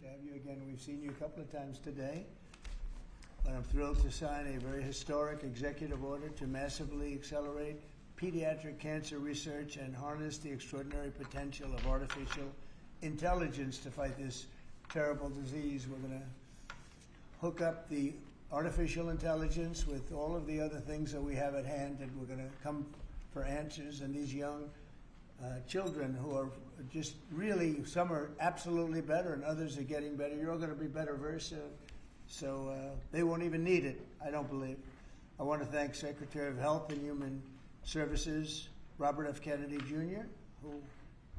to have you again. We've seen you a couple of times today, but I'm thrilled to sign a very historic executive order to massively accelerate pediatric cancer research and harness the extraordinary potential of artificial intelligence to fight this terrible disease. We're going to hook up the artificial intelligence with all of the other things that we have at hand, and we're going to come for answers. And these young children who are just really, some are absolutely better and others are getting better. You're all going to be better very soon. So they won't even need it, I don't believe. I want to thank Secretary of Health and Human Services, Robert F. Kennedy, Jr., who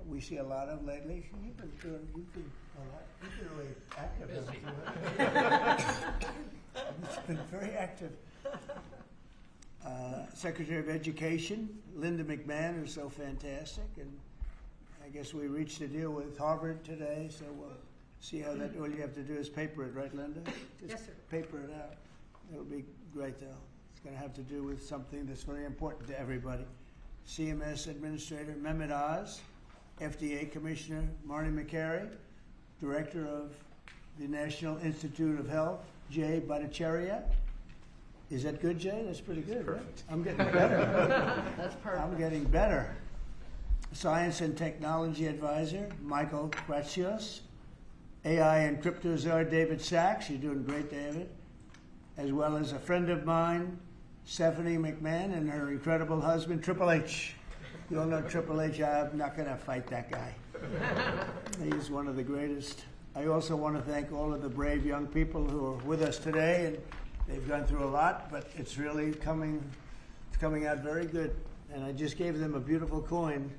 we see a lot of lately. You've been really active. He's been very active. Secretary of Education, Linda McMahon, who's so fantastic. And I guess we reached a deal with Harvard today, so we'll see how that, all you have to do is paper it, right, Linda? Just yes, sir. Paper it out. It'll be great, though. It's going to have to do with something that's very important to everybody. CMS Administrator Mehmet Oz, FDA Commissioner Marty Makary, Director of the National Institute of Health, Jay Bhattacharya. Is that good, Jay? That's pretty good, right? I'm getting better. That's perfect. I'm getting better. Science and Technology Advisor Michael Kratsios, AI and Crypto Czar David Sachs. You're doing great, David. As well as a friend of mine, Stephanie McMahon, and her incredible husband, Triple H. You all know Triple H. I'm not going to fight that guy. He's one of the greatest. I also want to thank all of the brave young people who are with us today, and they've gone through a lot, but it's really coming out very good. And I just gave them a beautiful coin,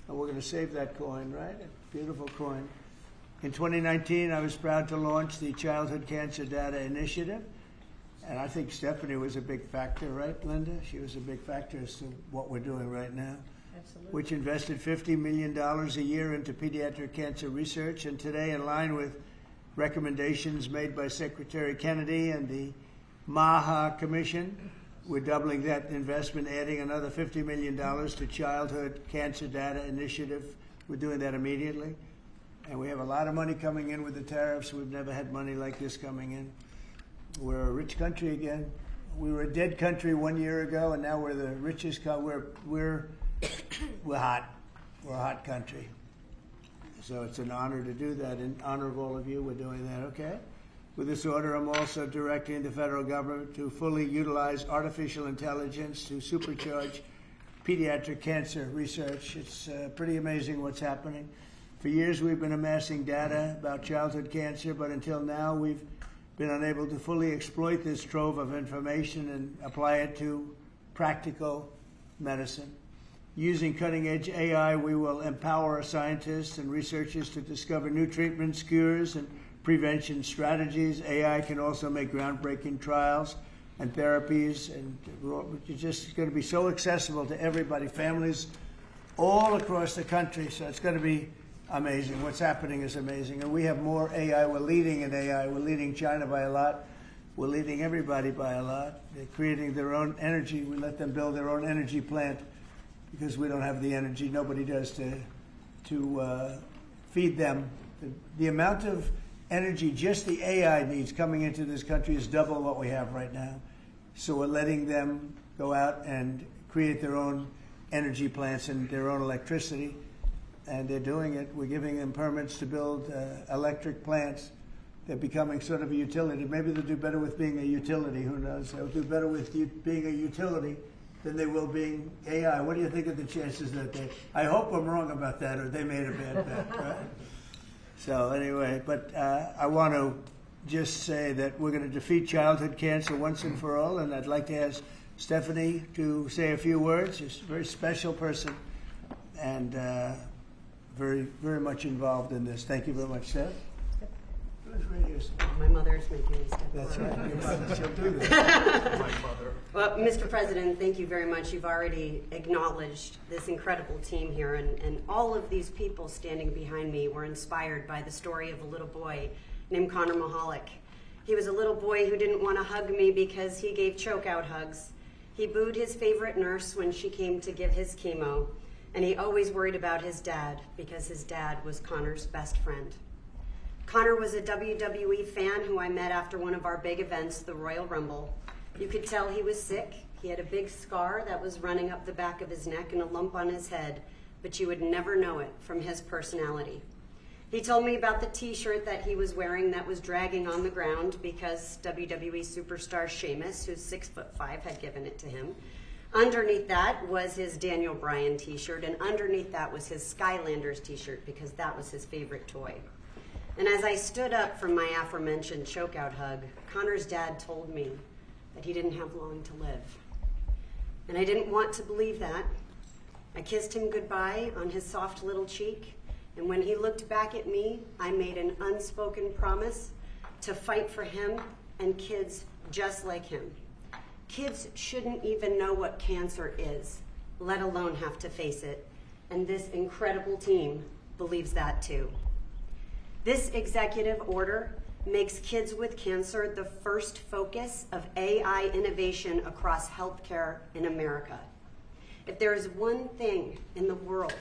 and we're going to save that coin, right? A beautiful coin. In 2019, I was proud to launch the Childhood Cancer Data Initiative, and I think Stephanie was a big factor, right, Linda? She was a big factor as to what we're doing right now. Absolutely. Which invested $50 million a year into pediatric cancer research, and today, in line with recommendations made by Secretary Kennedy and the MAHA Commission, we're doubling that investment, adding another $50 million to Childhood Cancer Data Initiative. We're doing that immediately. And we have a lot of money coming in with the tariffs. We've never had money like this coming in. We're a rich country again. We were a dead country 1 year ago, and now we're the richest country. We're hot. We're a hot country. So it's an honor to do that. In honor of all of you, we're doing that, okay? With this order, I'm also directing the federal government to fully utilize artificial intelligence to supercharge pediatric cancer research. It's pretty amazing what's happening. For years, we've been amassing data about childhood cancer, but until now, we've been unable to fully exploit this trove of information and apply it to practical medicine. Using cutting-edge AI, we will empower scientists and researchers to discover new treatments, cures, and prevention strategies. AI can also make groundbreaking trials and therapies, and it's just going to be so accessible to everybody, families all across the country. So it's going to be amazing. What's happening is amazing. And we have more AI. We're leading in AI. We're leading China by a lot. We're leading everybody by a lot. They're creating their own energy. We let them build their own energy plant because we don't have the energy. Nobody does to feed them. The amount of energy just the AI needs coming into this country is double what we have right now. So we're letting them go out and create their own energy plants and their own electricity. And they're doing it. We're giving them permits to build electric plants. They're becoming sort of a utility. Maybe they'll do better with being a utility. Who knows? They'll do better with being a utility than they will being AI. What do you think of the chances that they... I hope I'm wrong about that, or they made a bad bet, right? So anyway, but I want to just say that we're going to defeat childhood cancer once and for all, and I'd like to ask Stephanie to say a few words. She's a very special person, and very, very much involved in this. Thank you very much, Steph. My mother is making me step That's forward. right. Your mother, she'll do that. My mother. Well, Mr. President, thank you very much. You've already acknowledged this incredible team here, and all of these people standing behind me were inspired by the story of a little boy named Connor Mahalik. He was a little boy who didn't want to hug me because he gave choke-out hugs. He booed his favorite nurse when she came to give his chemo, and he always worried about his dad because his dad was Connor's best friend. Connor was a WWE fan who I met after one of our big events, the Royal Rumble. You could tell he was sick. He had a big scar that was running up the back of his neck and a lump on his head, but you would never know it from his personality. He told me about the t-shirt that he was wearing that was dragging on the ground because WWE superstar Sheamus, who's 6'5", had given it to him. Underneath that was his Daniel Bryan t-shirt, and underneath that was his Skylanders t-shirt because that was his favorite toy. And as I stood up from my aforementioned chokeout hug, Connor's dad told me that he didn't have long to live. And I didn't want to believe that. I kissed him goodbye on his soft little cheek, and when he looked back at me, I made an unspoken promise to fight for him and kids just like him. Kids shouldn't even know what cancer is, let alone have to face it. And this incredible team believes that too. This executive order makes kids with cancer the first focus of AI innovation across healthcare in America. If there is one thing in the world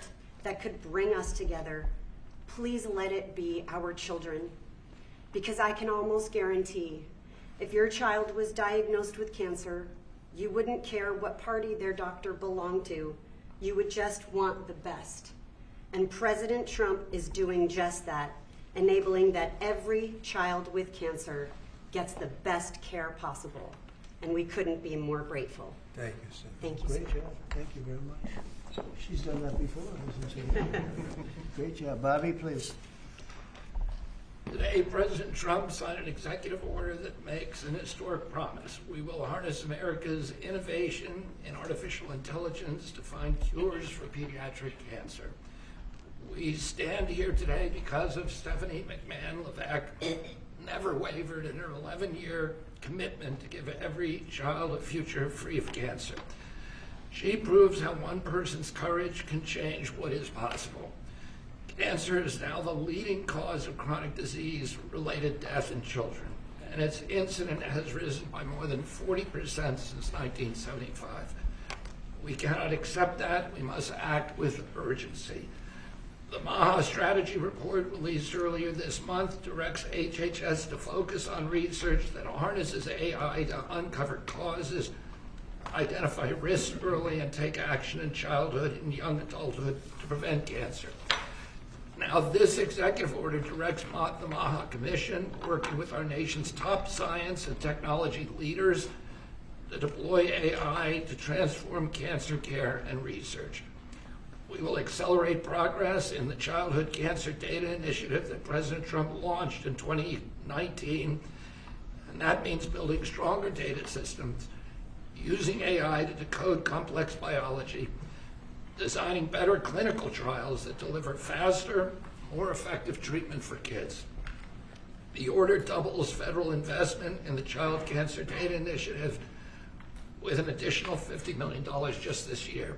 that could bring us together, please let it be our children. Because I can almost guarantee, if your child was diagnosed with cancer, you wouldn't care what party their doctor belonged to. You would just want the best. And President Trump is doing just that, enabling that every child with cancer gets the best care possible. And we couldn't be more grateful. Thank you, Cynthia. Thank you, Great sir. job. Thank you very much. She's done that before, hasn't she? Great job. Bobby, please. Today, President Trump signed an executive order that makes an historic promise. We will harness America's innovation in artificial intelligence to find cures for pediatric cancer. We stand here today because of Stephanie McMahon Levac, never wavered in her 11-year commitment to give every child a future free of cancer. She proves how one person's courage can change what is possible. Cancer is now the leading cause of chronic disease-related death in children, and its incidence has risen by more than 40% since 1975. We cannot accept that. We must act with urgency. The MAHA strategy report released earlier this month directs HHS to focus on research that harnesses AI to uncover causes, identify risks early, and take action in childhood and young adulthood to prevent cancer. Now, this executive order directs the MAHA Commission, working with our nation's top science and technology leaders, to deploy AI to transform cancer care and research. We will accelerate progress in the Childhood Cancer Data Initiative that President Trump launched in 2019, and that means building stronger data systems, using AI to decode complex biology, designing better clinical trials that deliver faster, more effective treatment for kids. The order doubles federal investment in the Child Cancer Data Initiative with an additional $50 million just this year.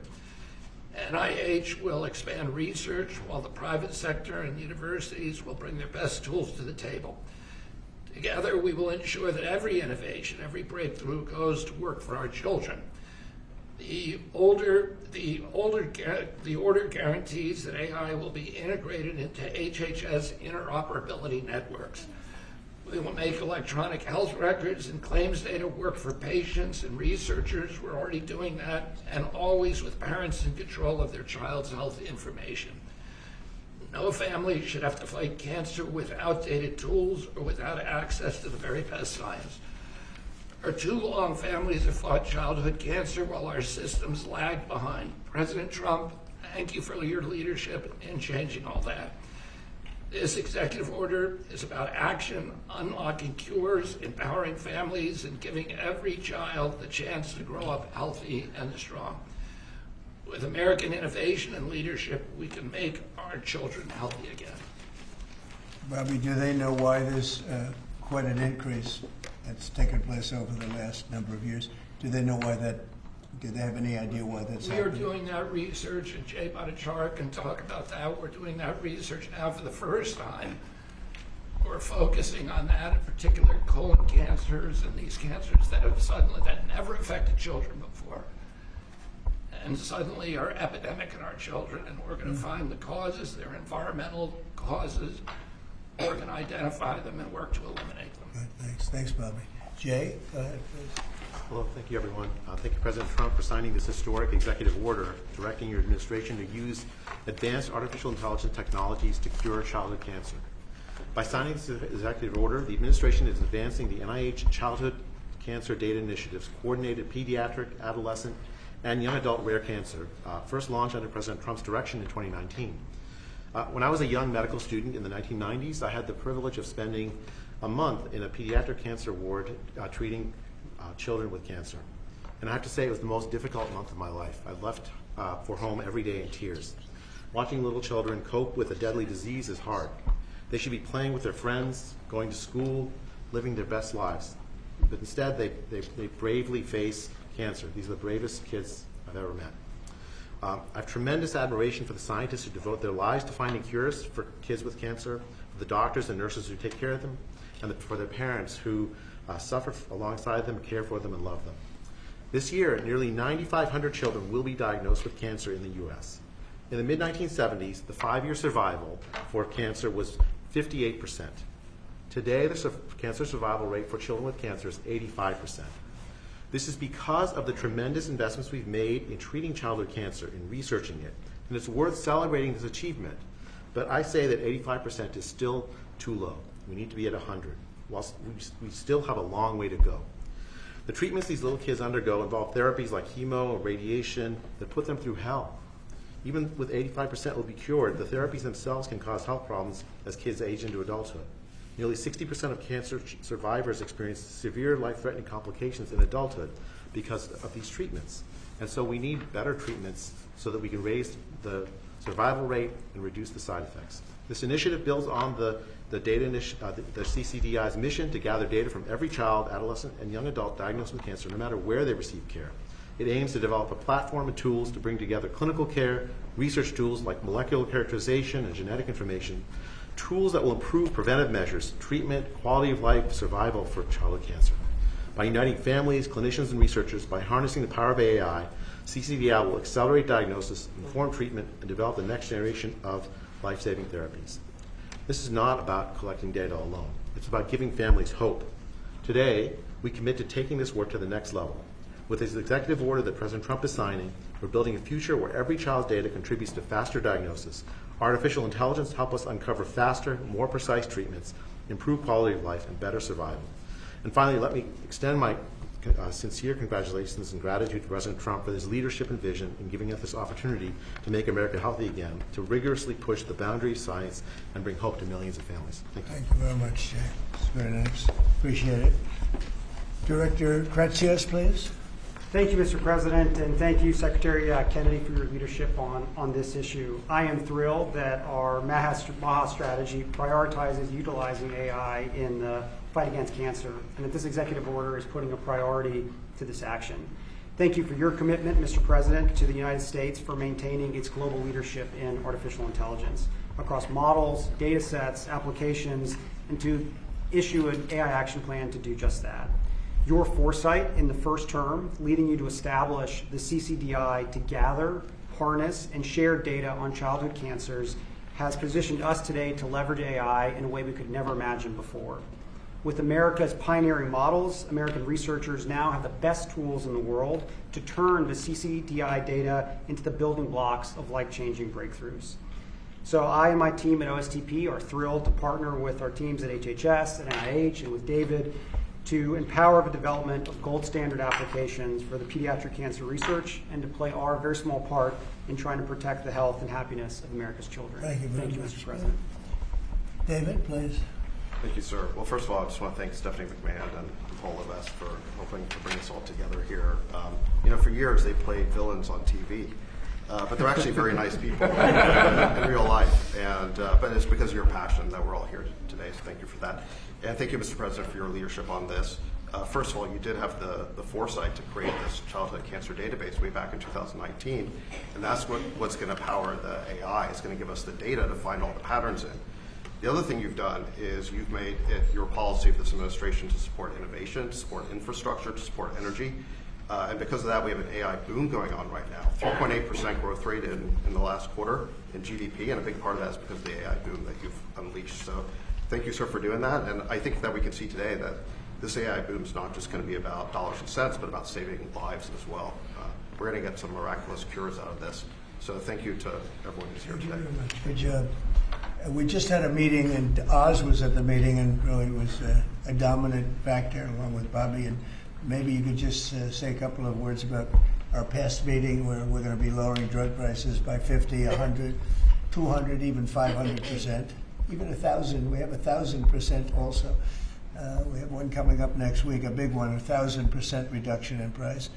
NIH will expand research while the private sector and universities will bring their best tools to the table. Together, we will ensure that every innovation, every breakthrough goes to work for our children. The order guarantees that AI will be integrated into HHS interoperability networks. We will make electronic health records and claims data work for patients and researchers. We're already doing that, and always with parents in control of their child's health information. No family should have to fight cancer with outdated tools or without access to the very best science. For too long, families have fought childhood cancer while our systems lag behind. President Trump, thank you for your leadership in changing all that. This executive order is about action, unlocking cures, empowering families, and giving every child the chance to grow up healthy and strong. With American innovation and leadership, we can make our children healthy again. Bobby, do they know why there's quite an increase that's taken place over the last number of years? Do they know why that? Do they have any idea why that's happening? We are doing that research, and Jay Bhattacharya can talk about that. We're doing that research now for the first time. We're focusing on that, in particular colon cancers and these cancers that never affected children before, and suddenly are epidemic in our children, and we're going to find the causes. They're environmental causes, we're going to identify them and work to eliminate them. Good, thanks. Thanks, Bobby. Jay, go ahead, please. Hello, thank you, everyone. Thank you, President Trump, for signing this historic executive order directing your administration to use advanced artificial intelligence technologies to cure childhood cancer. By signing this executive order, the administration is advancing the NIH Childhood Cancer Data Initiative's coordinated pediatric, adolescent, and young adult rare cancer, first launched under President Trump's direction in 2019. When I was a young medical student in the 1990s, I had the privilege of spending a month in a pediatric cancer ward treating children with cancer. And I have to say it was the most difficult month of my life. I left for home every day in tears. Watching little children cope with a deadly disease is hard. They should be playing with their friends, going to school, living their best lives. But instead, they bravely face cancer. These are the bravest kids I've ever met. I have tremendous admiration for the scientists who devote their lives to finding cures for kids with cancer, for the doctors and nurses who take care of them, and for their parents who suffer alongside them, care for them, and love them. This year, nearly 9,500 children will be diagnosed with cancer in the U.S. In the mid-1970s, the 5-year survival for cancer was 58%. Today, the cancer survival rate for children with cancer is 85%. This is because of the tremendous investments we've made in treating childhood cancer, in researching it, and it's worth celebrating this achievement. But I say that 85% is still too low. We need to be at 100. Whilst we still have a long way to go. The treatments these little kids undergo involve therapies like chemo or radiation that put them through hell. Even with 85% will be cured, the therapies themselves can cause health problems as kids age into adulthood. Nearly 60% of cancer survivors experience severe life-threatening complications in adulthood because of these treatments. And so we need better treatments so that we can raise the survival rate and reduce the side effects. This initiative builds on the CCDI's mission to gather data from every child, adolescent, and young adult diagnosed with cancer, no matter where they receive care. It aims to develop a platform and tools to bring together clinical care, research tools like molecular characterization and genetic information, tools that will improve preventive measures, treatment, quality of life, survival for childhood cancer. By uniting families, clinicians, and researchers, by harnessing the power of AI, CCDI will accelerate diagnosis, inform treatment, and develop the next generation of life-saving therapies. This is not about collecting data alone. It's about giving families hope. Today, we commit to taking this work to the next level. With this executive order that President Trump is signing, we're building a future where every child's data contributes to faster diagnosis. Artificial intelligence helps us uncover faster, more precise treatments, improve quality of life, and better survival. And finally, let me extend my sincere congratulations and gratitude to President Trump for his leadership and vision in giving us this opportunity to make America healthy again, to rigorously push the boundaries of science and bring hope to millions of families. Thank you. Thank you very much, Jay. It's very nice. Appreciate it. Director Kratsios, please. Thank you, Mr. President, and thank you, Secretary Kennedy, for your leadership on this issue. I am thrilled that our MAHA strategy prioritizes utilizing AI in the fight against cancer, and that this executive order is putting a priority to this action. Thank you for your commitment, Mr. President, to the United States for maintaining its global leadership in artificial intelligence across models, data sets, applications, and to issue an AI action plan to do just that. Your foresight in the first term, leading you to establish the CCDI to gather, harness, and share data on childhood cancers, has positioned us today to leverage AI in a way we could never imagine before. With America's pioneering models, American researchers now have the best tools in the world to turn the CCDI data into the building blocks of life-changing breakthroughs. So I and my team at OSTP are thrilled to partner with our teams at HHS and NIH and with David to empower the development of gold standard applications for the pediatric cancer research and to play our very small part in trying to protect the health and happiness of America's children. Thank you very much, Mr. President. David, please. Thank you, sir. Well, first of all, I just want to thank Stephanie McMahon and Paul Levesque for helping to bring us all together here. For years they played villains on TV, but they're actually very nice people in real life. But it's because of your passion that we're all here today, so thank you for that. And thank you, Mr. President, for your leadership on this. First of all, you did have the foresight to create this childhood cancer database way back in 2019, and that's what's going to power the AI. It's going to give us the data to find all the patterns in. The other thing you've done is you've made it your policy of this administration to support innovation, to support infrastructure, to support energy. And because of that, we have an AI boom going on right now. 3.8% growth rate in the last quarter in GDP, and a big part of that is because of the AI boom that you've unleashed. So thank you, sir, for doing that. And I think that we can see today that this AI boom is not just going to be about dollars and cents, but about saving lives as well. We're going to get some miraculous cures out of this. So thank you to everyone who's here today. Good job. We just had a meeting, and Oz was at the meeting, and really was a dominant factor along with Bobby. And maybe you could just say a couple of words about our past meeting where we're going to be lowering drug prices by 50, 100, 200, even 500%, even 1,000. We have 1,000% also. We have one coming up next week, a big one, 1,000% reduction in price.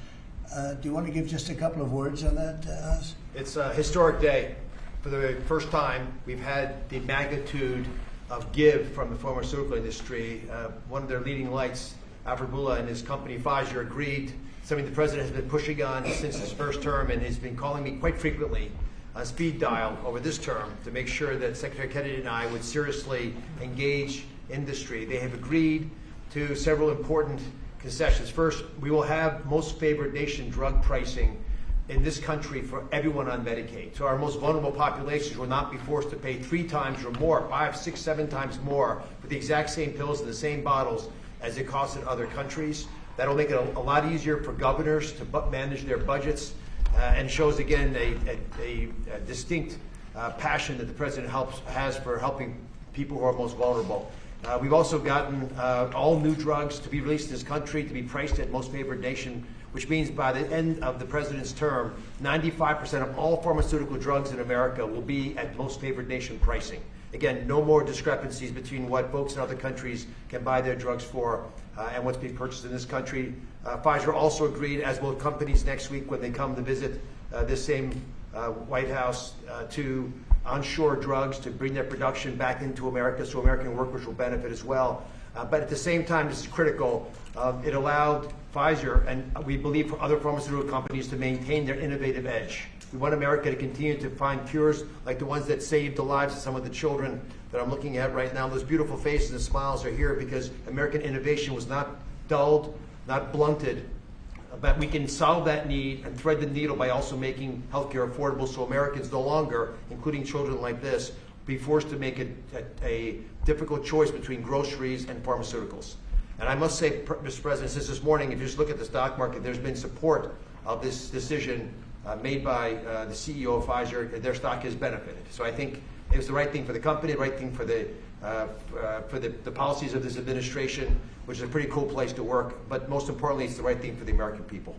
Do you want to give just a couple of words on that, Oz? It's a historic day. For the first time, we've had the magnitude of give from the pharmaceutical industry. One of their leading lights, Alfred Boula and his company Pfizer, agreed, something the president has been pushing on since his first term and has been calling me quite frequently on speed dial over this term to make sure that Secretary Kennedy and I would seriously engage industry. They have agreed to several important concessions. First, we will have most favored nation drug pricing in this country for everyone on Medicaid. So our most vulnerable populations will not be forced to pay 3 times or more, 5, 6, 7 times more for the exact same pills in the same bottles as it costs in other countries. That'll make it a lot easier for governors to manage their budgets and shows again a distinct passion that the president has for helping people who are most vulnerable. We've also gotten all new drugs to be released in this country to be priced at most favored nation, which means by the end of the president's term, 95% of all pharmaceutical drugs in America will be at most favored nation pricing. Again, no more discrepancies between what folks in other countries can buy their drugs for and what's being purchased in this country. Pfizer also agreed, as will companies next week when they come to visit this same White House, to onshore drugs to bring their production back into America so American workers will benefit as well. But at the same time, this is critical. It allowed Pfizer, and we believe for other pharmaceutical companies, to maintain their innovative edge. We want America to continue to find cures like the ones that saved the lives of some of the children that I'm looking at right now. Those beautiful faces and smiles are here because American innovation was not dulled, not blunted, but we can solve that need and thread the needle by also making healthcare affordable so Americans no longer, including children like this, be forced to make a difficult choice between groceries and pharmaceuticals. And I must say, Mr. President, since this morning, if you just look at the stock market, there's been support of this decision made by the CEO of Pfizer. Their stock has benefited. So I think it was the right thing for the company, the right thing for the policies of this administration, which is a pretty cool place to work. But most importantly, it's the right thing for the American people.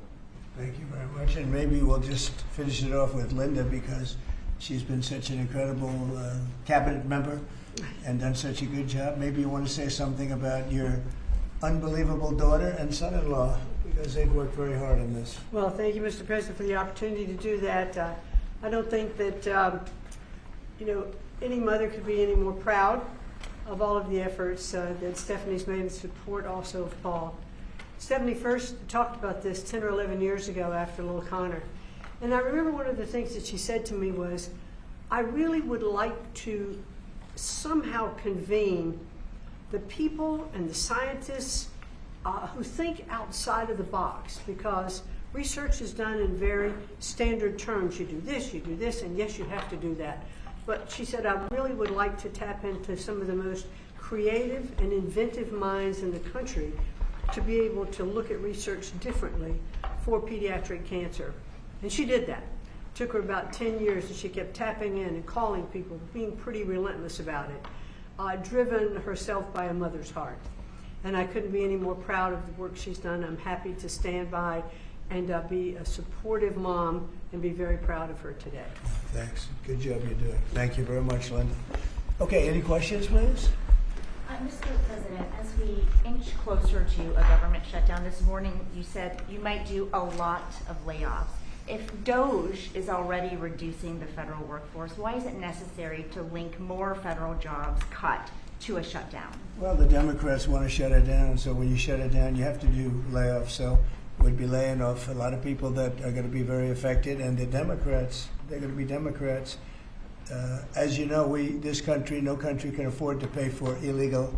Thank you very much. And maybe we'll just finish it off with Linda because she's been such an incredible cabinet member and done such a good job. Maybe you want to say something about your unbelievable daughter and son-in-law because they've worked very hard on this. Well, thank you, Mr. President, for the opportunity to do that. I don't think that, any mother could be any more proud of all of the efforts that Stephanie's made in support also of Paul. Stephanie first talked about this 10 or 11 years ago after Lil Connor. And I remember one of the things that she said to me was, I really would like to somehow convene the people and the scientists who think outside of the box, because research is done in very standard terms. You do this, and yes, you have to do that. But she said, I really would like to tap into some of the most creative and inventive minds in the country to be able to look at research differently for pediatric cancer. And she did that. It took her about 10 years, and she kept tapping in and calling people, being pretty relentless about it, driven herself by a mother's heart. And I couldn't be any more proud of the work she's done. I'm happy to stand by and be a supportive mom and be very proud of her today. Thanks. Good job you're doing. Thank you very much, Linda. Okay, any questions, please? Mr. President, as we inch closer to a government shutdown this morning, you said you might do a lot of layoffs. If DOGE is already reducing the federal workforce, why is it necessary to link more federal jobs cut to a shutdown? Well, the Democrats want to shut it down, so when you shut it down, you have to do layoffs. So we'd be laying off a lot of people that are going to be very affected, and the Democrats, they're going to be Democrats. As you know, this country, no country can afford to pay for illegal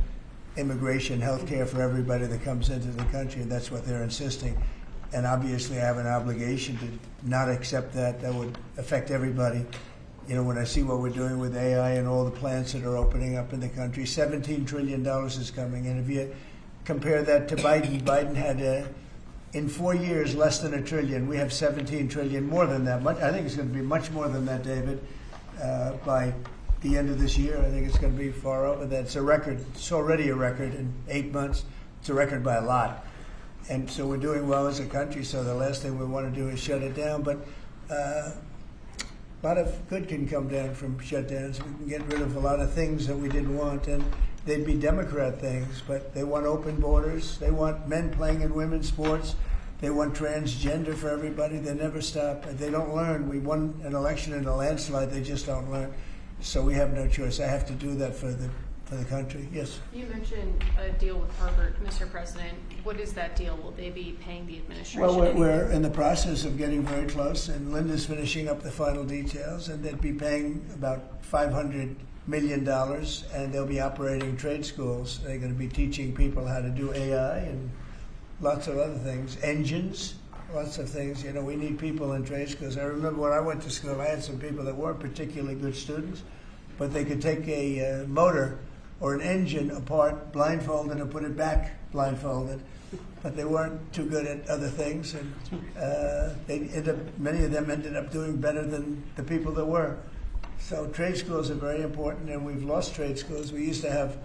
immigration, health care for everybody that comes into the country, and that's what they're insisting. And obviously I have an obligation to not accept that. That would affect everybody you know, when I see what we're doing with AI and all the plants that are opening up in the country, $17 trillion is coming. And if you compare that to Biden, Biden had in 4 years less than $1 trillion. We have 17 trillion, more than that. I think it's going to be much more than that, David. By the end of this year, I think it's going to be far over that. It's a record. It's already a record in 8 months. It's a record by a lot. And so we're doing well as a country, so the last thing we want to do is shut it down. But a lot of good can come down from shutdowns. We can get rid of a lot of things that we didn't want, and they'd be Democrat things, but they want open borders. They want men playing in women's sports. They want transgender for everybody. They never stop. They don't learn. We won an election in a landslide. They just don't learn. So we have no choice. I have to do that for the country. Yes. You mentioned a deal with Harvard, Mr. President. What is that deal? Will they be paying the administration? Well, we're in the process of getting very close, and Linda's finishing up the final details, and they'd be paying about $500 million, and they'll be operating trade schools. They're going to be teaching people how to do AI and lots of other things, engines, lots of things. You know, we need people in trade schools. I remember when I went to school, I had some people that weren't particularly good students, but they could take a motor or an engine apart blindfolded and put it back blindfolded. But they weren't too good at other things, and many of them ended up doing better than the people that were. So trade schools are very important, and we've lost trade schools. We used to have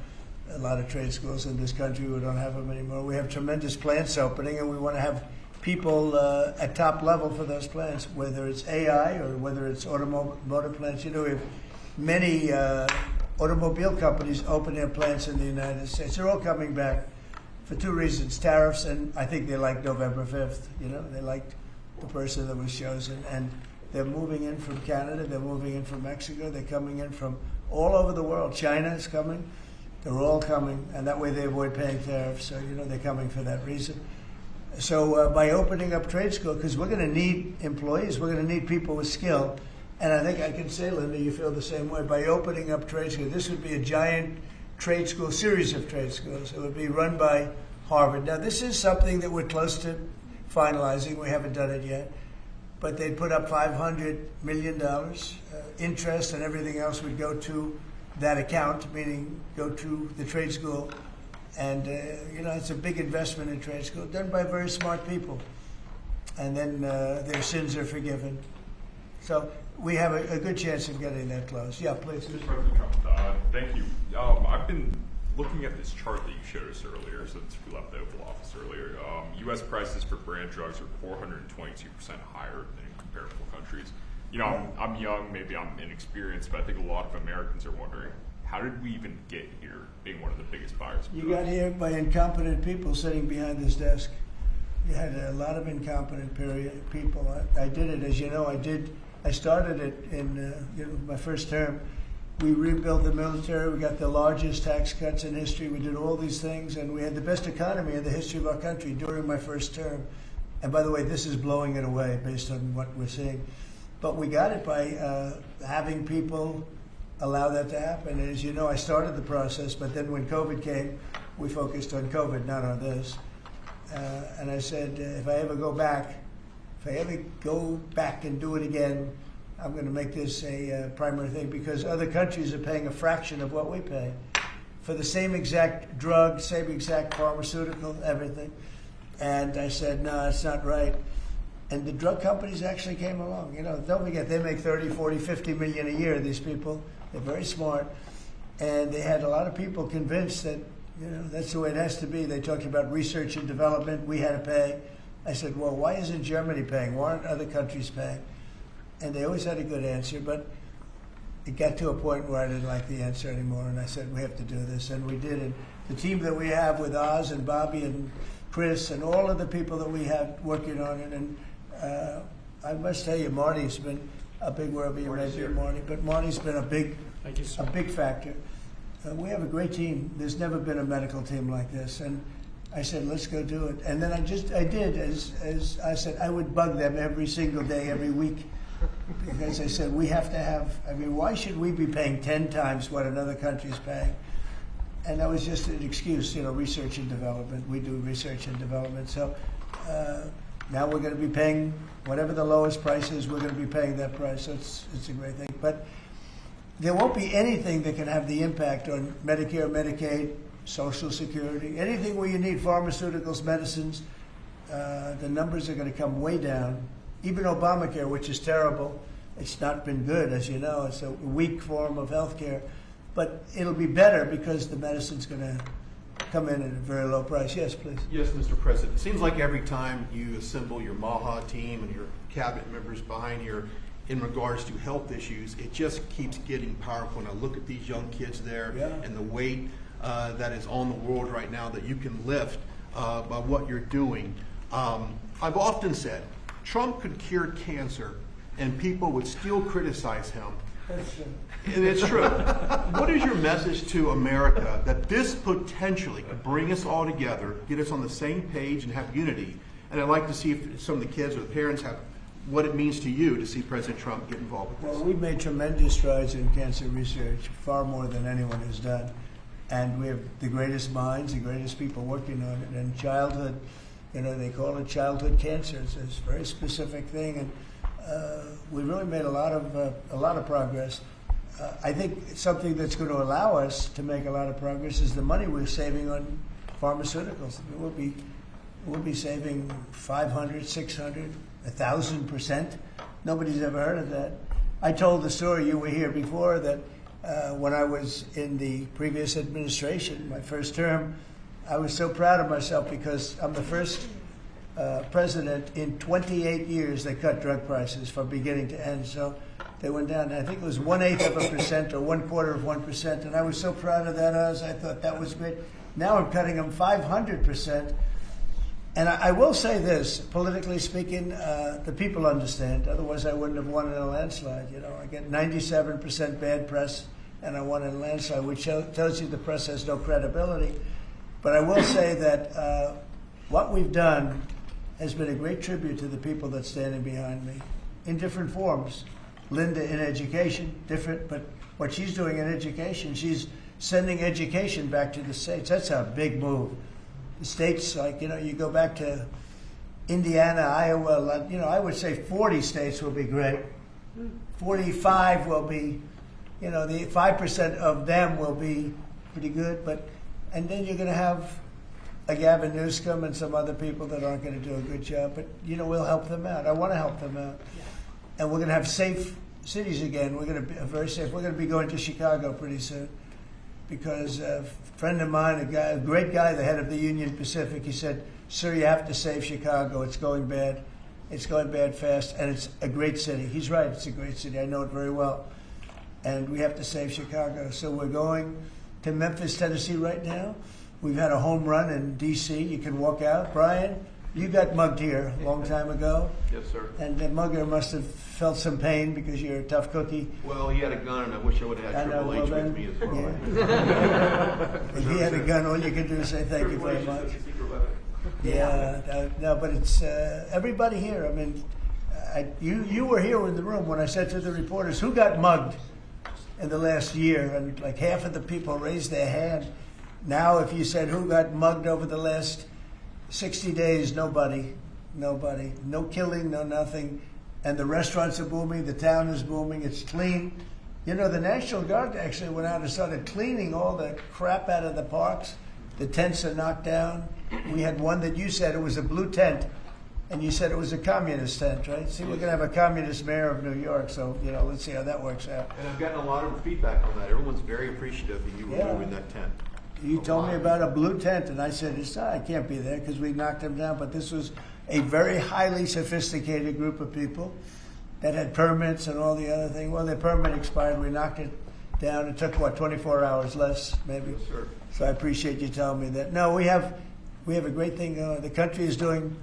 a lot of trade schools in this country. We don't have them anymore. We have tremendous plants opening, and we want to have people at top level for those plants, whether it's AI or whether it's automotive plants. You know, we have many automobile companies open their plants in the United States. They're all coming back for two reasons: tariffs, and I think they liked November 5th. You know, they liked the person that was chosen, and they're moving in from Canada, they're moving in from Mexico, they're coming in from all over the world. China is coming. They're all coming, and that way they avoid paying tariffs. So, you know, they're coming for that reason. So by opening up trade school, because we're going to need employees, we're going to need people with skill. And I think I can say, Linda, you feel the same way. By opening up trade school, this would be a giant trade school, series of trade schools. It would be run by Harvard. Now, this is something that we're close to finalizing. We haven't done it yet. But they'd put up $500 million. Interest and everything else would go to that account, meaning go to the trade school. And, you know, it's a big investment in trade school, done by very smart people. And then their sins are forgiven. So we have a good chance of getting that closed. Yeah, please. Mr. President Trump, thank you. I've been looking at this chart that you showed us earlier since we left the Oval Office earlier. U.S. prices for brand drugs are 422% higher than in comparable countries. You know, I'm young, maybe I'm inexperienced, but I think a lot of Americans are wondering, how did we even get here being one of the biggest buyers of You drugs? got here by incompetent people sitting behind this desk. You had a lot of incompetent people. I did it, as you know, I started it in my first term. We rebuilt the military. We got the largest tax cuts in history. We did all these things, and we had the best economy in the history of our country during my first term. And by the way, this is blowing it away based on what we're seeing. But we got it by having people allow that to happen. And as you know, I started the process, but then when COVID came, we focused on COVID, not on this. And I said, if I ever go back and do it again, I'm going to make this a primary thing, because other countries are paying a fraction of what we pay for the same exact drug, same exact pharmaceutical, everything. And I said, no, it's not right. And the drug companies actually came along. You know, don't forget, they make 30, 40, 50 million a year, these people. They're very smart. And they had a lot of people convinced that, you know, that's the way it has to be. They talked about research and development. We had to pay. I said, well, why isn't Germany paying? Why aren't other countries paying? And they always had a good answer, but it got to a point where I didn't like the answer anymore, and I said, we have to do this, and we did. And the team that we have with Oz and Bobby and Chris and all of the people that we have working on it, and I must tell you, Marty's been a big, wherever you may be, Marty, but Marty's been a big factor. We have a great team. There's never been a medical team like this, and I said, let's go do it. And then I did, as I said, I would bug them every single day, every week, because I said, we have to have, I mean, why should we be paying 10 times what another country's paying? And that was just an excuse, you know, research and development. We do research and development. So Now we're going to be paying whatever the lowest price is. We're going to be paying that price. So it's a great thing. But there won't be anything that can have the impact on Medicare, Medicaid, Social Security, anything where you need pharmaceuticals, medicines. The numbers are going to come way down. Even Obamacare, which is terrible, it's not been good, as you know. It's a weak form of health care. But it'll be better because the medicine's going to come in at a very low price. Yes, please. Yes, Mr. President. It seems like every time you assemble your MAHA team and your cabinet members behind here in regards to health issues, it just keeps getting powerful. And I look at these young kids there and the weight that is on the world right now that you can lift by what you're doing. I've often said Trump could cure cancer and people would still criticize him. And it's true. What is your message to America that this potentially could bring us all together, get us on the same page and have unity? And I'd like to see if some of the kids or the parents have what it means to you to see President Trump get involved with this. Well, we've made tremendous strides in cancer research, far more than anyone has done. And we have the greatest minds, the greatest people working on it. And childhood, they call it childhood cancer. It's a very specific thing. And we really made a lot of progress. I think something that's going to allow us to make a lot of progress is the money we're saving on pharmaceuticals. We'll be saving 500, 600, 1,000%. Nobody's ever heard of that. I told the story, you were here before, that when I was in the previous administration, my first term, I was so proud of myself because I'm the first president in 28 years that cut drug prices from beginning to end. So they went down. I think it was 1/8% or 1/4%, and I was so proud of that. I thought that was great. Now I'm cutting them 500%. And I will say this, politically speaking, the people understand. Otherwise, I wouldn't have won in a landslide. I get 97% bad press, and I won in a landslide, which tells you the press has no credibility. But I will say that what we've done has been a great tribute to the people that's standing behind me in different forms. Linda in education, different, but what she's doing in education, she's sending education back to the states. That's a big move. The states, you go back to Indiana, Iowa, I would say 40 states will be great. 45 will be, the 5% of them will be pretty good, and then you're going to have a Gavin Newsom and some other people that aren't going to do a good job, but, we'll help them out. I want to help them out. And we're going to have safe cities again. We're going to be very safe. We're going to be going to Chicago pretty soon because a friend of mine, a great guy, the head of the Union Pacific, he said, "Sir, you have to save Chicago. It's going bad. It's going bad fast, and it's a great city." He's right. It's a great city. I know it very well. And we have to save Chicago. So we're going to Memphis, Tennessee right now. We've had a home run in D.C. You can walk out. Brian, you got mugged here a long time ago. Yes, sir. And the mugger must have felt some pain because you're a tough cookie. Well, he had a gun, and I wish I would have had Triple H with me as well. If he had a gun, all you can do is say thank you very much. No, but it's everybody here. I mean, you were here in the room when I said to the reporters, who got mugged in the last year? And like half of the people raised their hand. Now, if you said who got mugged over the last 60 days, nobody. No killing, no nothing. And the restaurants are booming, the town is booming, it's clean. The National Guard actually went out and started cleaning all the crap out of the parks. The tents are knocked down. We had one that you said it was a blue tent, and you said it was a communist tent, right? See, we're going to have a communist mayor of New York, so, let's see how that works out. And I've gotten a lot of feedback on that. Everyone's very appreciative that you were moving that tent. You told me about a blue tent, and I said, I can't be there because we knocked them down. But this was a very highly sophisticated group of people that had permits and all the other things. Well, their permit expired. We knocked it down. It took, 24 hours less, maybe? Yes, sir. So I appreciate you telling me that. No, we have a great thing going. The country is doing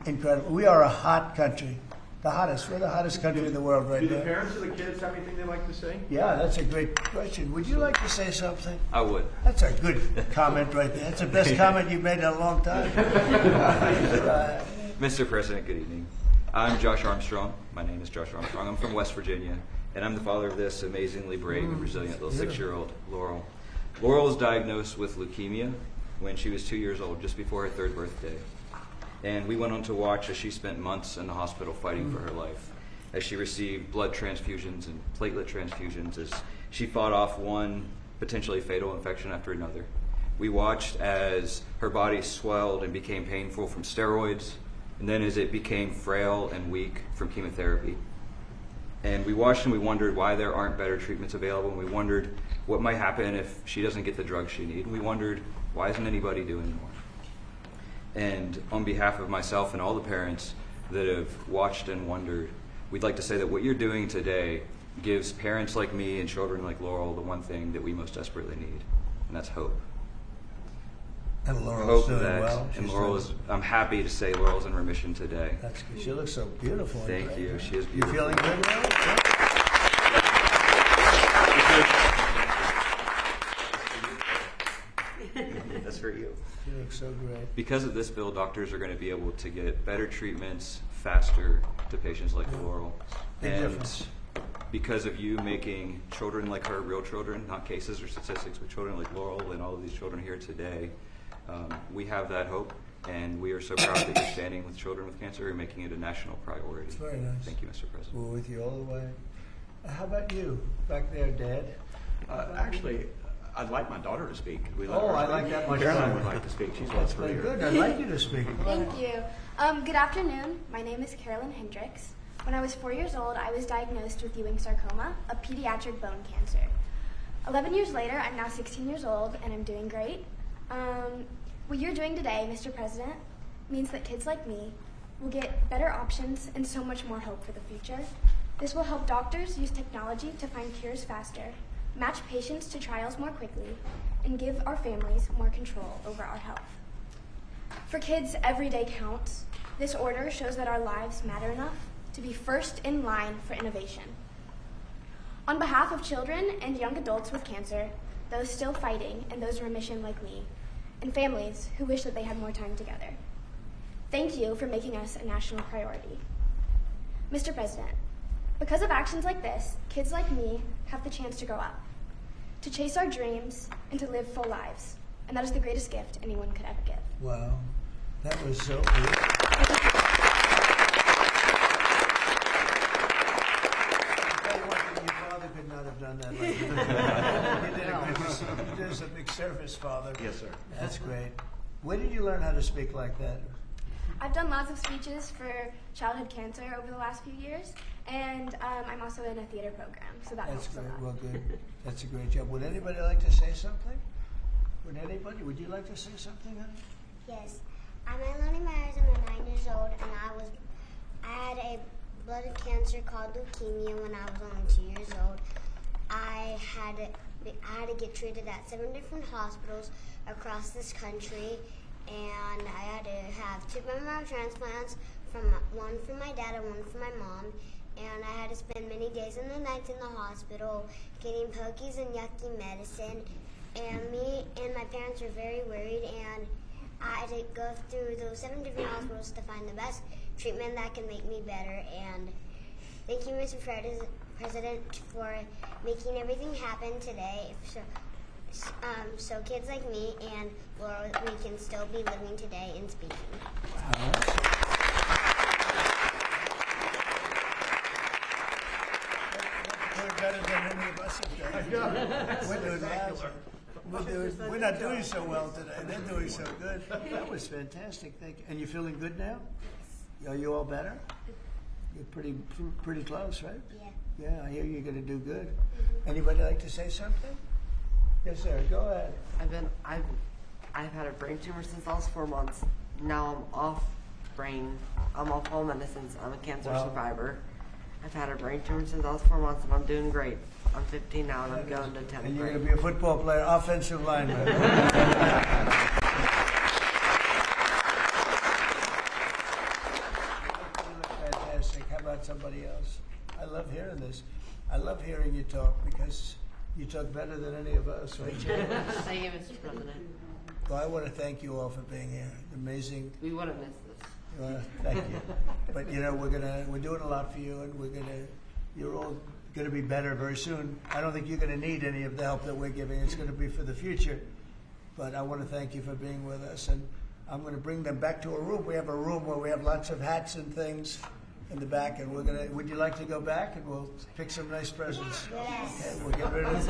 incredible. We are a hot country. The hottest. We're the hottest country in the world right now. Do the parents of the kids have anything they'd like to say? Yeah, that's a great question. Would you like to say something? I would. That's a good comment right there. That's the best comment you've made in a long time. Mr. President, good evening. I'm Josh Armstrong. My name is Josh Armstrong. I'm from West Virginia, and I'm the father of this amazingly brave and resilient little 6-year-old, Laurel. Laurel was diagnosed with leukemia when she was 2 years old, just before her 3rd birthday. And we went on to watch as she spent months in the hospital fighting for her life, as she received blood transfusions and platelet transfusions, as she fought off one potentially fatal infection after another. We watched as her body swelled and became painful from steroids, and then as it became frail and weak from chemotherapy. And we watched and we wondered why there aren't better treatments available, and we wondered what might happen if she doesn't get the drugs she needs, and we wondered why isn't anybody doing more. And on behalf of myself and all the parents that have watched and wondered, we'd like to say that what you're doing today gives parents like me and children like Laurel the one thing that we most desperately need, and that's hope. And Laurel's Hope doing that, well. and She's Laurel doing- is, I'm happy to say Laurel's in remission today. That's good. She looks so beautiful. and Thank great. you. She is You beautiful. feeling good now? That's for you. You look so great. Because of this bill, doctors are going to be able to get better treatments faster to patients like Laurel. Big And difference. because of you making children like her real children, not cases or statistics, but children like Laurel and all of these children here today, we have that hope. And we are so proud that you're standing with children with cancer and making it a national priority. It's very nice. Thank you, Mr. President. We're with you all the way. How about you, back there, Dad? Actually, I'd like my daughter to speak. Could we let Oh, her I speak? like that much Caroline better. would like to speak. She's That's West very Virginia. good. I'd like you to speak. Thank you. Good afternoon. My name is Carolyn Hendricks. When I was 4 years old, I was diagnosed with Ewing sarcoma, a pediatric bone cancer. 11 years later, I'm now 16 years old, and I'm doing great. What you're doing today, Mr. President, means that kids like me will get better options and so much more hope for the future. This will help doctors use technology to find cures faster, match patients to trials more quickly, and give our families more control over our health. For kids, every day counts. This order shows that our lives matter enough to be first in line for innovation. On behalf of children and young adults with cancer, those still fighting and those in remission like me, and families who wish that they had more time together, thank you for making us a national priority. Mr. President, because of actions like this, kids like me have the chance to grow up, to chase our dreams, and to live full lives. And that is the greatest gift anyone could ever give. Wow. That was so good. Your father could not have done that like you did. You did us a big service, Father. Yes, sir. That's great. Where did you learn how to speak like that? I've done lots of speeches for childhood cancer over the last few years, and I'm also in a theater program, so that That's helps a great. lot. Well, good. That's a great job. Would anybody like to say something? Would you like to say something, honey? Yes. I'm Eleni Myers. I'm 9 years old, and I had a blood cancer called leukemia when I was only 2 years old. I had to get treated at 7 different hospitals across this country, and I had to have 2 bone marrow transplants, one for my dad and one for my mom. And I had to spend many days and the nights in the hospital getting pokies and yucky medicine. And me and my parents were very worried, and I had to go through those 7 different hospitals to find the best treatment that can make me better. And thank you, Mr. President, for making everything happen today. So kids like me and Laura, we can still be living today and speaking. We're better than any of us have done. We're doing lousy. We're not doing so well today. They're doing so good. That was fantastic. Thank you. And you feeling good now? Are you all better? You're pretty close, right? Yeah. Yeah, I hear you're going to do good. Anybody like to say something? Yes, sir. Go ahead. I've had a brain tumor since I was 4 months. Now I'm off all medicines. I'm a cancer survivor. I've had a brain tumor since I was 4 months, and I'm doing great. I'm 15 now, and I'm going to 10th And you're grade. going to be a football player, offensive lineman. Fantastic. How about somebody else? I love hearing this. I love hearing you talk because you talk better than any of us, right, Jay? Thank you, Mr. President. Well, I want to thank you all for being here. Amazing. We wouldn't miss this. Thank you. But you know, we're doing a lot for you, and you're all gonna be better very soon. I don't think you're gonna need any of the help that we're giving. It's gonna be for the future. But I want to thank you for being with us, and I'm going to bring them back to a room. We have a room where we have lots of hats and things in the back, and we're going to. Would you like to go back, and we'll pick some nice presents? Yes. And we'll get rid of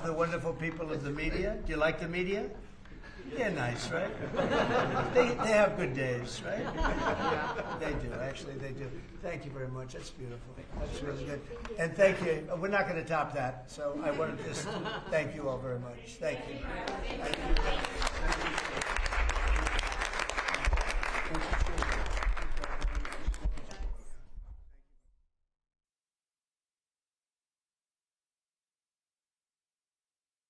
the wonderful people of the media. Do you like the media? They're nice, right? They have good days, right? They do, actually, they do. Thank you very much. That's beautiful. That's really good. And thank you. We're not going to top that, so I want to just thank you all very much. Thank you. Thank you.